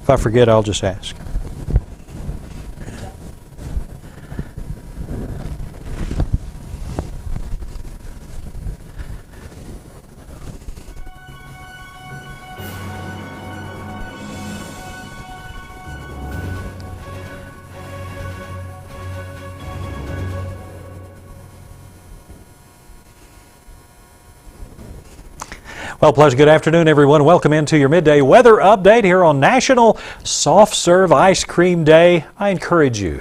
If I forget, I'll just ask. Well, pleasure. Good afternoon, everyone. Welcome into your midday weather update here on National Soft Serve Ice Cream Day. I encourage you,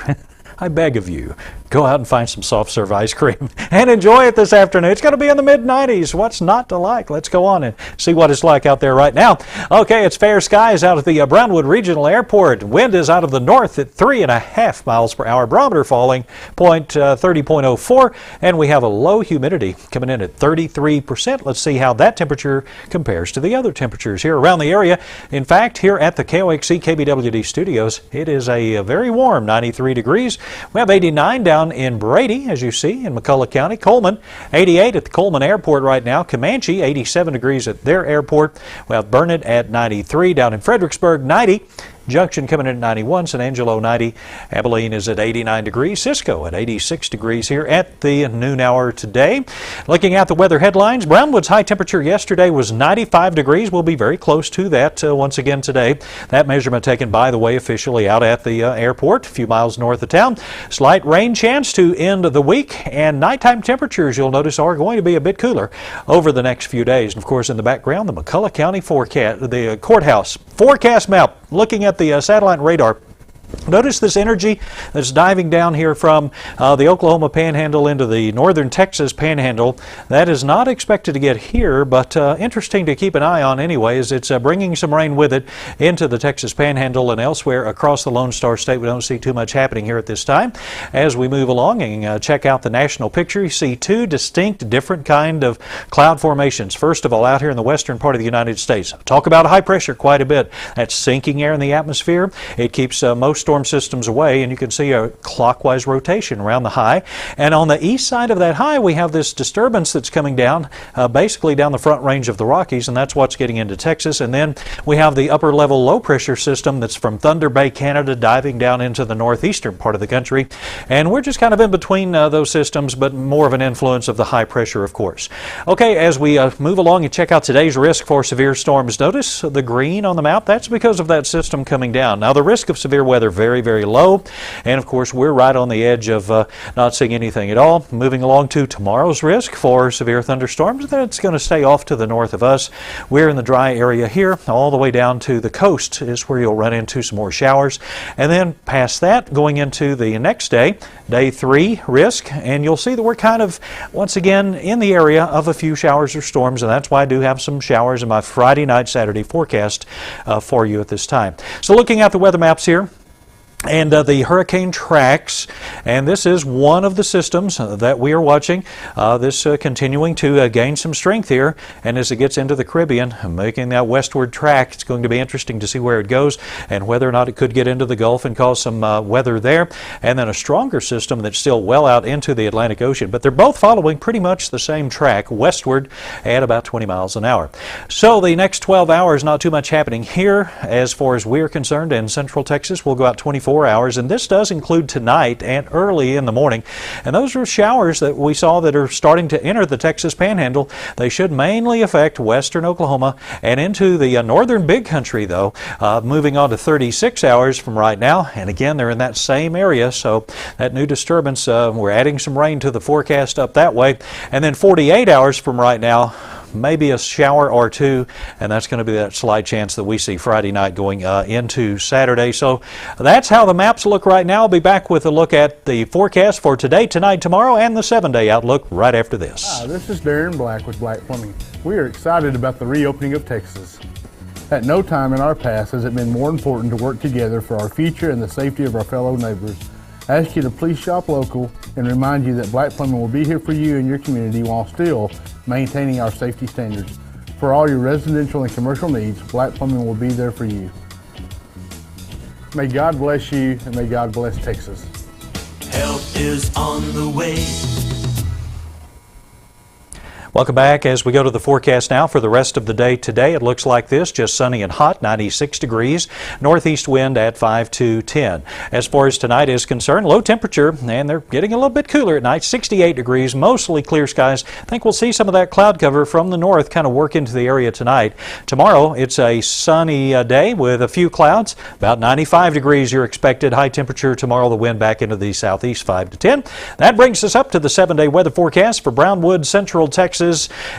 I beg of you, go out and find some soft serve ice cream and enjoy it this afternoon. It's going to be in the mid-90s. What's not to like? Let's go on and see what it's like out there right now. Okay, it's fair skies out at the Brownwood Regional Airport. Wind is out of the north at 3.5 miles per hour. Barometer falling 30.04, and we have a low humidity coming in at 33%. Let's see how that temperature compares to the other temperatures here around the area. In fact, here at the KOXE KBWD studios, it is a very warm 93 degrees. We have 89 down in Brady, as you see, in McCulloch County. Coleman, 88 at the Coleman Airport right now. Comanche, 87 degrees at their airport. We have Burnett at 93. Down in Fredericksburg, 90. Junction coming in at 91, San Angelo 90, Abilene is at 89 degrees, Cisco at 86 degrees here at the noon hour today. Looking at the weather headlines, Brownwood's high temperature yesterday was 95 degrees. We'll be very close to that once again today. That measurement taken, by the way, officially out at the airport, a few miles north of town. Slight rain chance to end the week, and nighttime temperatures, you'll notice, are going to be a bit cooler over the next few days. And of course, in the background, the McCulloch County forecast, the courthouse forecast map, looking at the satellite radar. Notice this energy that's diving down here from the Oklahoma Panhandle into the northern Texas Panhandle. That is not expected to get here, but interesting to keep an eye on anyway, as it's bringing some rain with it into the Texas Panhandle and elsewhere across the Lone Star State. We don't see too much happening here at this time. As we move along and check out the national picture, you see two distinct different kind of cloud formations. First of all, out here in the western part of the United States. Talk about high pressure quite a bit. That's sinking air in the atmosphere. It keeps most storm systems away, and you can see a clockwise rotation around the high. And on the east side of that high, we have this disturbance that's coming down, basically down the front range of the Rockies, and that's what's getting into Texas. And then we have the upper level low pressure system that's from Thunder Bay, Canada, diving down into the northeastern part of the country. And we're just kind of in between those systems, but more of an influence of the high pressure, of course. Okay, as we move along and check out today's risk for severe storms, notice the green on the map. That's because of that system coming down. Now, the risk of severe weather very, very low, and of course we're right on the edge of not seeing anything at all. Moving along to tomorrow's risk for severe thunderstorms, that's going to stay off to the north of us. We're in the dry area here, all the way down to the coast is where you'll run into some more showers, and then past that, going into the next day, day 3 risk, and you'll see that we're kind of once again in the area of a few showers or storms, and that's why I do have some showers in my Friday night, Saturday forecast for you at this time. So looking at the weather maps here, and the hurricane tracks, and this is one of the systems that we are watching. This continuing to gain some strength here, and as it gets into the Caribbean, making that westward track, it's going to be interesting to see where it goes and whether or not it could get into the Gulf and cause some weather there. And then a stronger system that's still well out into the Atlantic Ocean, but they're both following pretty much the same track westward at about 20 miles an hour. So the next 12 hours, not too much happening here as far as we're concerned. In central Texas, we'll go out 24 hours, and this does include tonight and early in the morning. And those are showers that we saw that are starting to enter the Texas Panhandle. They should mainly affect western Oklahoma and into the northern Big Country, though, moving on to 36 hours from right now. And again, they're in that same area, so that new disturbance, we're adding some rain to the forecast up that way. And then 48 hours from right now, maybe a shower or two, and that's going to be that slight chance that we see Friday night going into Saturday. So that's how the maps look right now. I'll be back with a look at the forecast for today, tonight, tomorrow, and the 7-day outlook right after this. Hi, this is Darren Black with Black Plumbing. We are excited about the reopening of Texas. At no time in our past has it been more important to work together for our future and the safety of our fellow neighbors. I ask you to please shop local and remind you that Black Plumbing will be here for you and your community while still maintaining our safety standards. For all your residential and commercial needs, Black Plumbing will be there for you. May God bless you, and may God bless Texas. Help is on the way. Welcome back. As we go to the forecast now for the rest of the day today, it looks like this, just sunny and hot, 96 degrees, northeast wind at 5 to 10. As far as tonight is concerned, low temperature, and they're getting a little bit cooler at night, 68 degrees, mostly clear skies. I think we'll see some of that cloud cover from the north kind of work into the area tonight. Tomorrow, it's a sunny day with a few clouds, about 95 degrees you're expected. High temperature tomorrow, the wind back into the southeast, 5 to 10. That brings us up to the 7-day weather forecast for Brownwood, Central Texas.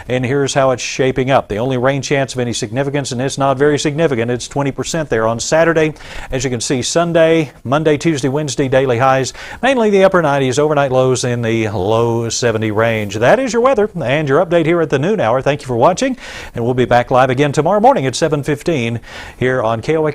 And here's how it's shaping up. The only rain chance of any significance, and it's not very significant, it's 20% there on Saturday. As you can see, Sunday, Monday, Tuesday, Wednesday, daily highs, mainly the upper 90s, overnight lows in the low 70 range. That is your weather and your update here at the noon hour. Thank you for watching, and we'll be back live again tomorrow morning at 7:15 here on KOX.